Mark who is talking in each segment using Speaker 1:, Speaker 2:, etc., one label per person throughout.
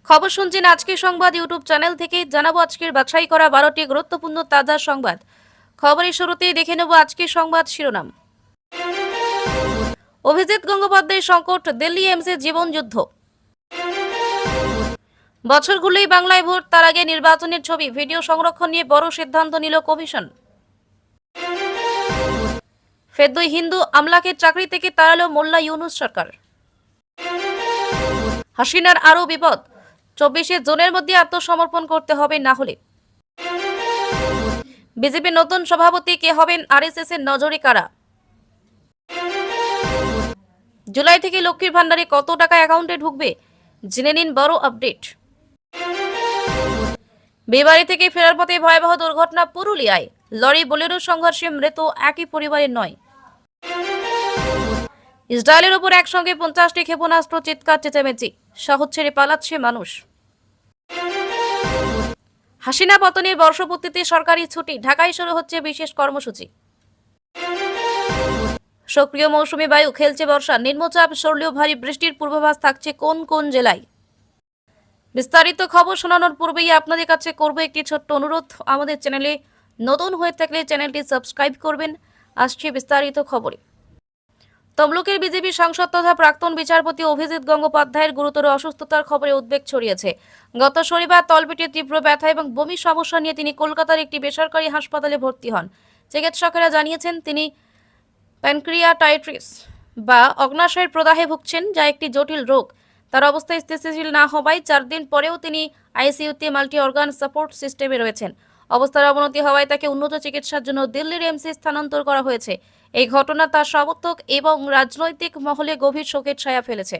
Speaker 1: খবর শুনছেন আজকের সংবাদ ইউটিউব চ্যানেল থেকে। জানাবো আজকের বাছাই করা 12টি গুরুত্বপূর্ণ তাজা সংবাদ। খবরের শুরুতেই দেখে নেব আজকের সংবাদ শিরোনাম। অভিজিৎ গঙ্গোপাধ্যায়ের সংকট, দিল্লি এমসে জীবন যুদ্ধ। বছর ঘুরলেই বাংলায় ভোট, তার আগে নির্বাচনের ছবি ভিডিও সংরক্ষণ নিয়ে বড় সিদ্ধান্ত নিল কমিশন। ফের দুই হিন্দু আমলাকে চাকরি থেকে তাড়ালো মোল্লা ইউনুস সরকার। হাসিনার আরও বিপদ, 24 জুনের মধ্যে আত্মসমর্পণ করতে হবে, না হলে। বিজেপির নতুন সভাপতি কে হবেন, আরএসএস এর নজরে কারা। জুলাই থেকে লক্ষ্মীর ভান্ডারে কত টাকা অ্যাকাউন্টে ঢুকবে, জেনে নিন বড় আপডেট। বিয়েবাড়ি থেকে ফেরার পথে ভয়াবহ দুর্ঘটনা পুরুলিয়ায়, লরি বোলেরো সংঘর্ষে মৃত একই পরিবারের নয়। ইসরায়েলের উপর একসঙ্গে 50টি ক্ষেপণাস্ত্র, চিৎকার চেঁচামেচি, শহর ছেড়ে পালাচ্ছে মানুষ। হাসিনা পতনের বর্ষপূর্তিতে সরকারি ছুটি, ঢাকায় শুরু হচ্ছে বিশেষ কর্মসূচি। সক্রিয় মৌসুমী বায়ু, খেলছে বর্ষা, নিম্নচাপ সরলেও ভারী বৃষ্টির পূর্বাভাস থাকছে কোন কোন জেলায়। বিস্তারিত খবর শোনানোর পূর্বেই আপনাদের কাছে করব একটি ছোট্ট অনুরোধ, আমাদের চ্যানেলে নতুন হয়ে থাকলে চ্যানেলটি সাবস্ক্রাইব করবেন। আসছে বিস্তারিত খবরে। তমলুকের বিজেপি সাংসদ তথা প্রাক্তন বিচারপতি অভিজিৎ গঙ্গোপাধ্যায়ের গুরুতর অসুস্থতার খবরে উদ্বেগ ছড়িয়েছে। গত শনিবার তলপেটে তীব্র ব্যথা এবং বমি সমস্যা নিয়ে তিনি কলকাতার একটি বেসরকারি হাসপাতালে ভর্তি হন। চিকিৎসকেরা জানিয়েছেন তিনি প্যানক্রিয়াটাইটিস বা অগ্নাশয়ের প্রদাহে ভুগছেন, যা একটি জটিল রোগ। তার অবস্থা স্থিতিশীল না হওয়ায় 4 দিন পরেও তিনি আইসিইউতে মাল্টি অর্গান সাপোর্ট সিস্টেমে রয়েছেন। অবস্থার অবনতি হওয়ায় তাকে উন্নত চিকিৎসার জন্য দিল্লির এমসে স্থানান্তর করা হয়েছে। এই ঘটনা তার সমর্থক এবং রাজনৈতিক মহলে গভীর শোকের ছায়া ফেলেছে।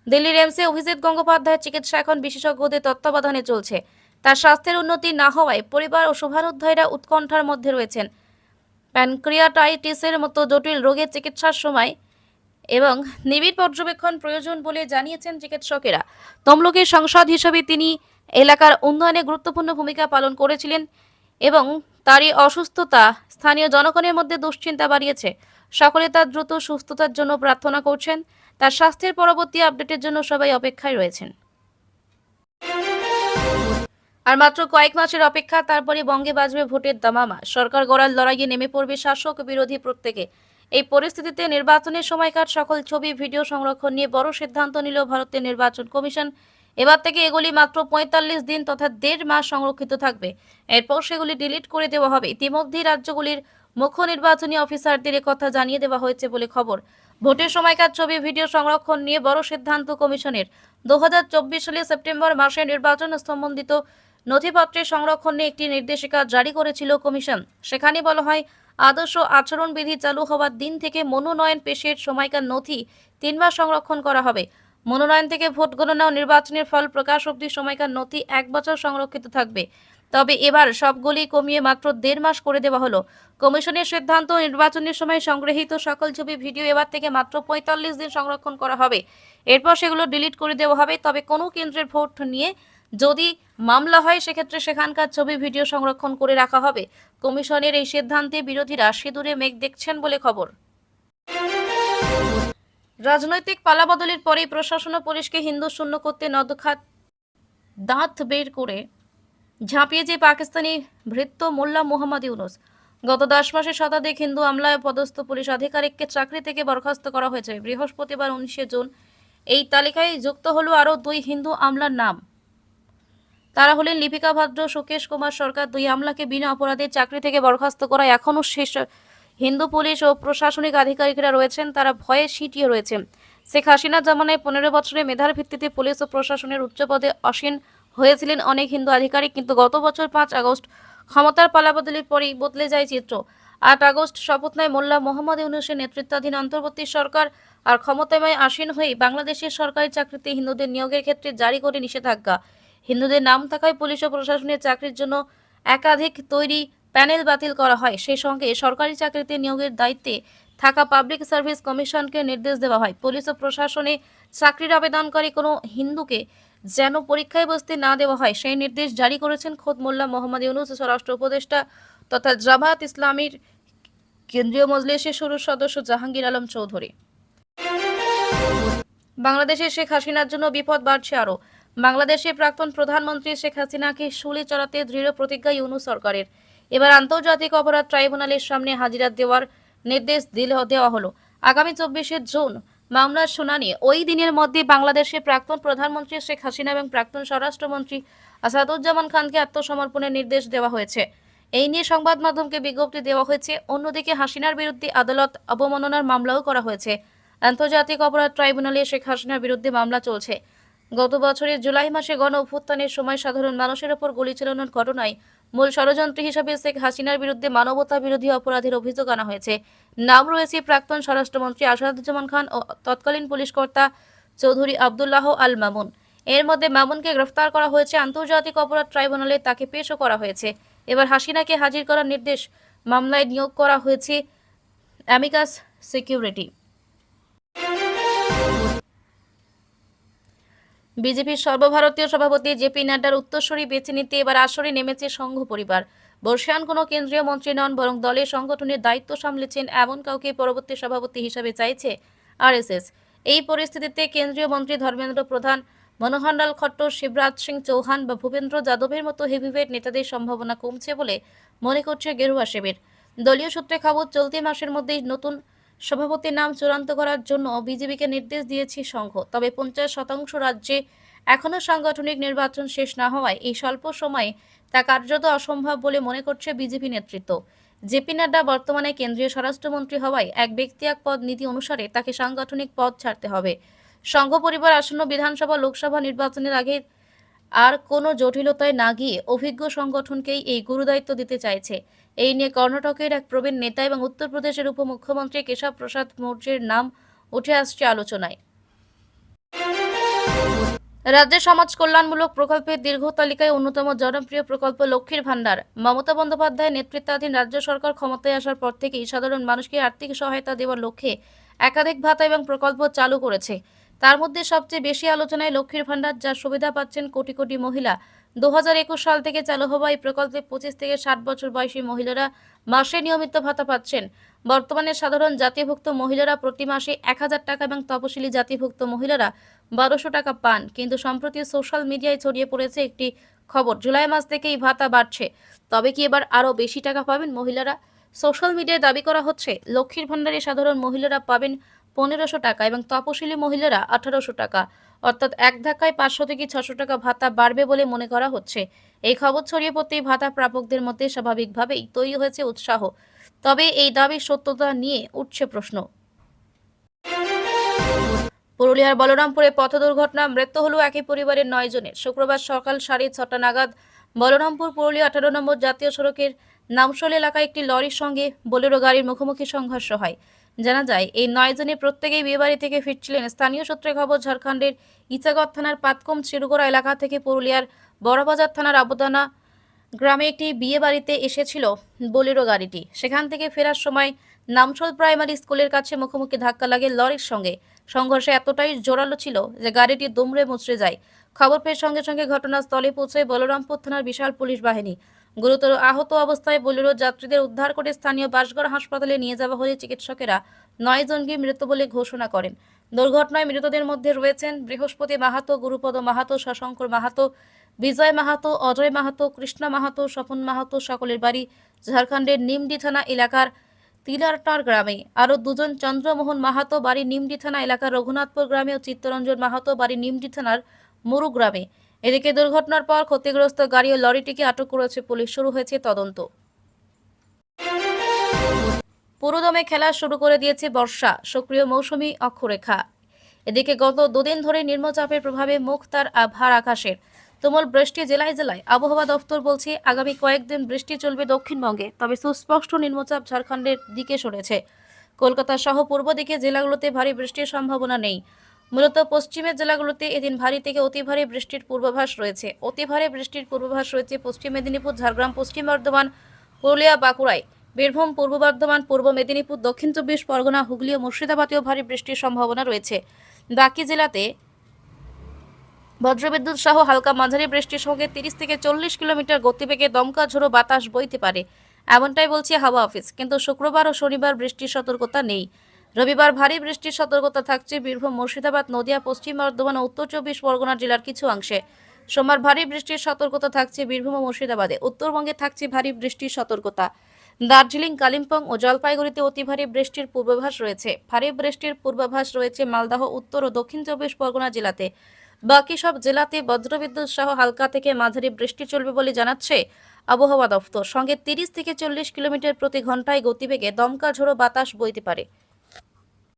Speaker 1: দিল্লির এমসে অভিজিৎ গঙ্গোপাধ্যায়ের চিকিৎসা এখন বিশেষজ্ঞদের তত্ত্বাবধানে চলছে। তার স্বাস্থ্যের উন্নতি না হওয়ায় পরিবার ও শুভানুধ্যায়ীরা উৎকণ্ঠার মধ্যে রয়েছেন। প্যানক্রিয়াটাইটিসের মতো জটিল রোগের চিকিৎসার সময় এবং নিবিড় পর্যবেক্ষণ প্রয়োজন বলে জানিয়েছেন চিকিৎসকেরা। তমলুকের সাংসদ হিসেবে তিনি এলাকার উন্নয়নে গুরুত্বপূর্ণ ভূমিকা পালন করেছিলেন এবং তারই অসুস্থতা স্থানীয় জনগণের মধ্যে দুশ্চিন্তা বাড়িয়েছে। সকলে তার দ্রুত সুস্থতার জন্য প্রার্থনা করছেন। তার স্বাস্থ্যের পরবর্তী আপডেটের জন্য সবাই অপেক্ষায় রয়েছেন। আর মাত্র কয়েক মাসের অপেক্ষা, তারপরে বঙ্গে বাজবে ভোটের দামামা। সরকার গড়ার লড়াইয়ে নেমে পড়বে শাসক বিরোধী প্রত্যেকে। এই পরিস্থিতিতে নির্বাচনের সময়কার সকল ছবি ভিডিও সংরক্ষণ নিয়ে বড় সিদ্ধান্ত নিল ভারতের নির্বাচন কমিশন। এবার থেকে এগুলি মাত্র 45 দিন তথা 1.5 মাস সংরক্ষিত থাকবে। এরপর সেগুলি ডিলিট করে দেওয়া হবে। ইতিমধ্যেই রাজ্যগুলির মুখ্য নির্বাচনী অফিসারদের কথা জানিয়ে দেওয়া হয়েছে বলে খবর। ভোটের সময়কার ছবি ভিডিও সংরক্ষণ নিয়ে বড় সিদ্ধান্ত কমিশনের। 2024 সালের সেপ্টেম্বর মাসে নির্বাচন সম্বন্ধিত নথিপত্রের সংরক্ষণ নিয়ে একটি নির্দেশিকা জারি করেছিল কমিশন। সেখানে বলা হয়, আদর্শ আচরণবিধি চালু হওয়ার দিন থেকে মনোনয়ন পেশের সময়কার নথি 3 মাস সংরক্ষণ করা হবে। মনোনয়ন থেকে ভোট গণনা ও নির্বাচনের ফল প্রকাশ অবধি সময়কার নথি 1 বছর সংরক্ষিত থাকবে। তবে এবার সবগুলি কমিয়ে মাত্র 1.5 মাস করে দেওয়া হলো। কমিশনের সিদ্ধান্ত, নির্বাচনের সময় সংগৃহীত সকল ছবি ভিডিও এবার থেকে মাত্র 45 দিন সংরক্ষণ করা হবে। এরপর সেগুলো ডিলিট করে দেওয়া হবে। তবে কোনো কেন্দ্রের ভোট নিয়ে যদি মামলা হয়, সেক্ষেত্রে সেখানকার ছবি ভিডিও সংরক্ষণ করে রাখা হবে। কমিশনের এই সিদ্ধান্তে বিরোধীরা সিঁদুরে মেঘ দেখছেন বলে খবর। রাজনৈতিক পালাবদলের পরেই প্রশাসন ও পুলিশকে হিন্দু শূন্য করতে নদখাত দাঁত বের করে ঝাঁপিয়েছে পাকিস্তানি ভৃত্য মোল্লা মোহাম্মদ ইউনুস। গত 10 মাসে শতাধিক হিন্দু আমলায় পদস্থ পুলিশ আধিকারিককে চাকরি থেকে বরখাস্ত করা হয়েছে। বৃহস্পতিবার 19 জুন এই তালিকায় যুক্ত হলো আরও 2 হিন্দু আমলার নাম। তারা হলেন লিপিকা ভাদ্র, সুকেশ কুমার সরকার। 2 আমলাকে বিনা অপরাধে চাকরি থেকে বরখাস্ত করায় এখনও শেষ হিন্দু পুলিশ ও প্রশাসনিক আধিকারিকরা রয়েছেন, তারা ভয়ে সিটিয়ে রয়েছেন। শেখ হাসিনার জামানায় 15 বছরে মেধার ভিত্তিতে পুলিশ ও প্রশাসনের উচ্চ পদে আসীন হয়েছিলেন অনেক হিন্দু আধিকারিক। কিন্তু গত বছর 5 আগস্ট ক্ষমতার পালাবদলের পরেই বদলে যায় চিত্র। 8 আগস্ট শপথ নেয় মোল্লা মোহাম্মদ ইউনুসের নেতৃত্বাধীন অন্তর্বর্তী সরকার। আর ক্ষমতায় আসীন হয়ে বাংলাদেশের সরকারি চাকরিতে হিন্দুদের নিয়োগের ক্ষেত্রে জারি করে নিষেধাজ্ঞা। হিন্দুদের নাম থাকায় পুলিশ ও প্রশাসনের চাকরির জন্য একাধিক তৈরি প্যানেল বাতিল করা হয়। সেই সঙ্গে সরকারি চাকরিতে নিয়োগের দায়িত্বে থাকা পাবলিক সার্ভিস কমিশনকে নির্দেশ দেওয়া হয়, পুলিশ ও প্রশাসনে চাকরির আবেদনকারী কোনো হিন্দুকে যেন পরীক্ষায় বসতে না দেওয়া হয়, সেই নির্দেশ জারি করেছেন খোদ মোল্লা মোহাম্মদ ইউনুস, স্বরাষ্ট্র উপদেষ্টা তথা জামায়াত ইসলামীর কেন্দ্রীয় মজলিসের সদস্য জাহাঙ্গীর আলম চৌধুরী। বাংলাদেশে শেখ হাসিনার জন্য বিপদ বাড়ছে আরও। বাংলাদেশের প্রাক্তন প্রধানমন্ত্রী শেখ হাসিনাকে শুলি চড়াতে দৃঢ় প্রতিজ্ঞা ইউনূস সরকারের। এবার আন্তর্জাতিক অপরাধ ট্রাইব্যুনালের সামনে হাজিরা দেওয়ার নির্দেশ দেওয়া হলো। আগামী 24শে জুন মামলার শুনানি। ওই দিনের মধ্যে বাংলাদেশের প্রাক্তন প্রধানমন্ত্রী শেখ হাসিনা এবং প্রাক্তন স্বরাষ্ট্রমন্ত্রী আসাদুজ্জামান খানকে আত্মসমর্পণের নির্দেশ দেওয়া হয়েছে। এই নিয়ে সংবাদ মাধ্যমকে বিজ্ঞপ্তি দেওয়া হয়েছে। অন্যদিকে হাসিনার বিরুদ্ধে আদালত অবমাননার মামলাও করা হয়েছে। আন্তর্জাতিক অপরাধ ট্রাইব্যুনালে শেখ হাসিনার বিরুদ্ধে মামলা চলছে। গত বছরের জুলাই মাসে গণ অভ্যুত্থানের সময় সাধারণ মানুষের ওপর গুলি চালানোর ঘটনায় মূল ষড়যন্ত্রী হিসেবে শেখ হাসিনার বিরুদ্ধে মানবতা বিরোধী অপরাধের অভিযোগ আনা হয়েছে। নাম রয়েছে প্রাক্তন স্বরাষ্ট্রমন্ত্রী আসাদুজ্জামান খান ও তৎকালীন পুলিশ কর্তা চৌধুরী আব্দুল্লাহ আল মামুন। এর মধ্যে মামুনকে গ্রেফতার করা হয়েছে আন্তর্জাতিক অপরাধ ট্রাইব্যুনালে, তাকে পেশও করা হয়েছে। এবার হাসিনাকে হাজির করার নির্দেশ। মামলায় নিয়োগ করা হয়েছে অ্যামিকাস সিকিউরিটি। বিজেপির সর্বভারতীয় সভাপতি জেপি নাড্ডার উত্তরসূরি বেছে নিতে এবার আসরে নেমেছে সংঘ পরিবার। বর্ষিয়ান কোনো কেন্দ্রীয় মন্ত্রী নন, বরং দলের সংগঠনের দায়িত্ব সামলেছেন এমন কাউকে পরবর্তী সভাপতি হিসাবে চাইছে আরএসএস। এই পরিস্থিতিতে কেন্দ্রীয় মন্ত্রী ধর্মেন্দ্র প্রধান, মনোহরলাল খট্টর, শিবরাজ সিং চৌহান বা ভূপেন্দ্র যাদবের মতো হেভিওয়েট নেতাদের সম্ভাবনা কমছে বলে মনে করছে গেরুয়া শিবির। দলীয় সূত্রে খবর, চলতি মাসের মধ্যেই নতুন সভাপতির নাম চূড়ান্ত করার জন্য বিজেপিকে নির্দেশ দিয়েছে সংঘ। তবে 50% রাজ্যে এখনও সাংগঠনিক নির্বাচন শেষ না হওয়ায় এই স্বল্প সময়ে তা কার্যত অসম্ভব বলে মনে করছে বিজেপি নেতৃত্ব। জেপি নাড্ডা বর্তমানে কেন্দ্রীয় স্বরাষ্ট্রমন্ত্রী হওয়ায় এক ব্যক্তি এক পদ নীতি অনুসারে তাকে সাংগঠনিক পদ ছাড়তে হবে। সংঘ পরিবার আসন্ন বিধানসভা লোকসভা নির্বাচনের আগে আর কোনো জটিলতায় না গিয়ে অভিজ্ঞ সংগঠনকেই এই গুরুদায়িত্ব দিতে চাইছে। এই নিয়ে কর্ণাটকের এক প্রবীণ নেতা এবং উত্তরপ্রদেশের উপমুখ্যমন্ত্রী কেশব প্রসাদ মৌর্যের নাম উঠে আসছে আলোচনায়। রাজ্যের সমাজ কল্যাণমূলক প্রকল্পের দীর্ঘ তালিকায় অন্যতম জনপ্রিয় প্রকল্প লক্ষ্মীর ভাণ্ডার। মমতা বন্দ্যোপাধ্যায়ের নেতৃত্বাধীন রাজ্য সরকার ক্ষমতায় আসার পর থেকেই সাধারণ মানুষকে আর্থিক সহায়তা দেওয়ার লক্ষ্যে একাধিক ভাতা এবং প্রকল্প চালু করেছে। তার মধ্যে সবচেয়ে বেশি আলোচনায় লক্ষ্মীর ভাণ্ডার, যার সুবিধা পাচ্ছেন কোটি কোটি মহিলা। 2021 সাল থেকে চালু হওয়া এই প্রকল্পে 25 থেকে 60 বছর বয়সী মহিলারা মাসে নিয়মিত ভাতা পাচ্ছেন। বর্তমানে সাধারণ জাতিভুক্ত মহিলারা প্রতি মাসে 1000 টাকা এবং তপশিলি জাতিভুক্ত মহিলারা 1200 টাকা পান। কিন্তু সম্প্রতি সোশ্যাল মিডিয়ায় ছড়িয়ে পড়েছে একটি খবর, জুলাই মাস থেকে এই ভাতা বাড়ছে। তবে কি এবার আরও বেশি টাকা পাবেন মহিলারা? সোশ্যাল মিডিয়ায় দাবি করা হচ্ছে লক্ষ্মীর ভাণ্ডারে সাধারণ মহিলারা পাবেন 1500 টাকা এবং তপশিলি মহিলারা 1800 টাকা, অর্থাৎ এক ধাক্কায় 500 থেকে 600 টাকা ভাতা বাড়বে বলে মনে করা হচ্ছে। এই খবর ছড়িয়ে পড়তেই ভাতা প্রাপকদের মধ্যে স্বাভাবিকভাবেই তৈরি হয়েছে উৎসাহ। তবে এই দাবির সত্যতা নিয়ে উঠছে প্রশ্ন। পুরুলিয়ার বলরামপুরে পথ দুর্ঘটনা, মৃত্যু হলো একই পরিবারের 9 জনের। শুক্রবার সকাল 6:30 নাগাদ বলরামপুর পুরুলিয়া 18 নম্বর জাতীয় সড়কের নামশোল এলাকায় একটি লরির সঙ্গে বোলেরো গাড়ির মুখোমুখি সংঘর্ষ হয়। জানা যায়, এই 9 জনের প্রত্যেকেই বিয়েবাড়ি থেকে ফিরছিলেন। স্থানীয় সূত্রে খবর, ঝাড়খণ্ডের ইচাগত থানার পাতকুম চিরুগোড়া এলাকা থেকে পুরুলিয়ার বড়বাজার থানার আবদানা গ্রামে একটি বিয়ে বাড়িতে এসেছিল বোলেরো গাড়িটি। সেখান থেকে ফেরার সময় নামশোল প্রাইমারি স্কুলের কাছে মুখোমুখি ধাক্কা লাগে লরির সঙ্গে। সংঘর্ষে এতটাই জোরালো ছিল যে গাড়িটি দুমড়ে মুচড়ে যায়। খবর পেয়ে সঙ্গে সঙ্গে ঘটনাস্থলে পৌঁছায় বলরামপুর থানার বিশাল পুলিশ বাহিনী। গুরুতর আহত অবস্থায় বোলেরো যাত্রীদের উদ্ধার করে স্থানীয় বাসগড় হাসপাতালে নিয়ে যাওয়া হলে চিকিৎসকেরা 9 জনকে মৃত বলে ঘোষণা করেন। দুর্ঘটনায় মৃতদের মধ্যে রয়েছেন বৃহস্পতি মাহাতো, গুরুপদ মাহাতো, শশঙ্কর মাহাতো, বিজয় মাহাতো, অজয় মাহাতো, কৃষ্ণা মাহাতো, স্বপন মাহাতো। সকলের বাড়ি ঝাড়খণ্ডের নিমডি থানা এলাকার তিলারটার গ্রামে। আরও 2 জন, চন্দ্রমোহন মাহাতো, বাড়ি নিমডি থানা এলাকার রঘুনাথপুর গ্রামে ও চিত্তরঞ্জন মাহাতো, বাড়ি নিমডি থানার মুরু গ্রামে। এদিকে দুর্ঘটনার পর ক্ষতিগ্রস্ত গাড়ি ও লরিটিকে আটক করেছে পুলিশ। শুরু হয়েছে তদন্ত। পুরোদমে খেলা শুরু করে দিয়েছে বর্ষা, সক্রিয় মৌসুমি অক্ষরেখা। এদিকে গত 2 দিন ধরে নিম্নচাপের প্রভাবে মুখ তার ভার আকাশের। তুমুল বৃষ্টি জেলায় জেলায়। আবহাওয়া দফতর বলছে আগামী কয়েকদিন বৃষ্টি চলবে দক্ষিণবঙ্গে। তবে সুস্পষ্ট নিম্নচাপ ঝাড়খণ্ডের দিকে সরেছে। কলকাতা সহ পূর্ব দিকে জেলাগুলোতে ভারী বৃষ্টির সম্ভাবনা নেই। মূলত পশ্চিমের জেলাগুলোতে এদিন ভারী থেকে অতি ভারী বৃষ্টির পূর্বাভাস রয়েছে। অতি ভারী বৃষ্টির পূর্বাভাস রয়েছে পশ্চিম মেদিনীপুর, ঝাড়গ্রাম, পশ্চিম বর্ধমান, পুরুলিয়া, বাঁকুড়ায়, বীরভূম, পূর্ব বর্ধমান, পূর্ব মেদিনীপুর, দক্ষিণ 24 পরগনা, হুগলি ও মুর্শিদাবাদেও ভারী বৃষ্টির সম্ভাবনা রয়েছে। বাকি জেলাতে বজ্রবিদ্যুৎ সহ হালকা মাঝারি বৃষ্টির সঙ্গে 30 থেকে 40 কিলোমিটার গতিবেগে দমকা ঝোড়ো বাতাস বইতে পারে, এমনটাই বলছে হাওয়া অফিস। কিন্তু শুক্রবার ও শনিবার বৃষ্টির সতর্কতা নেই। রবিবার ভারী বৃষ্টির সতর্কতা থাকছে বীরভূম, মুর্শিদাবাদ, নদিয়া, পশ্চিম বর্ধমান ও উত্তর চব্বিশ পরগনা জেলার কিছু অংশে। সোমবার ভারী বৃষ্টির সতর্কতা থাকছে বীরভূম ও মুর্শিদাবাদে। উত্তরবঙ্গে থাকছে ভারী বৃষ্টির সতর্কতা। দার্জিলিং, কালিম্পং ও জলপাইগুড়িতে অতি ভারী বৃষ্টির পূর্বাভাস রয়েছে। ভারী বৃষ্টির পূর্বাভাস রয়েছে মালদহ, উত্তর ও দক্ষিণ চব্বিশ পরগনা জেলাতে। বাকি সব জেলাতে বজ্রবিদ্যুৎ সহ হালকা থেকে মাঝারি বৃষ্টি চলবে বলে জানাচ্ছে আবহাওয়া দফতর। সঙ্গে 30 থেকে 40 কিলোমিটার প্রতি ঘন্টায় গতিবেগে দমকা ঝোড়ো বাতাস বইতে পারে।